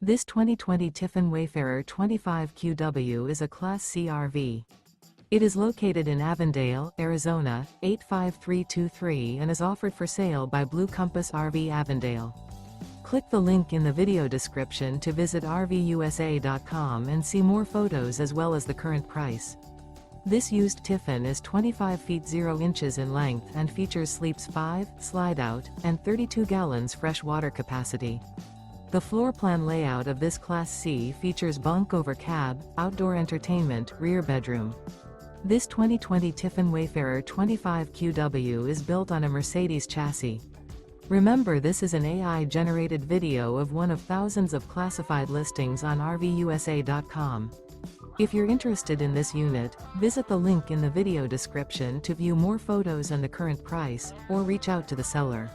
This 2020 Tiffin Wayfarer 25QW is a Class C RV. It is located in Avondale, Arizona, 85323 and is offered for sale by Blue Compass RV Avondale. Click the link in the video description to visit RVUSA.com and see more photos as well as the current price. This used Tiffin is 25 feet 0 inches in length and features sleeps 5, slide-out, and 32 gallons fresh water capacity. The floor plan layout of this Class C features bunk over cab, outdoor entertainment, rear bedroom. This 2020 Tiffin Wayfarer 25QW is built on a Mercedes chassis. Remember, this is an AI-generated video of one of thousands of classified listings on RVUSA.com. If you're interested in this unit, visit the link in the video description to view more photos and the current price, or reach out to the seller.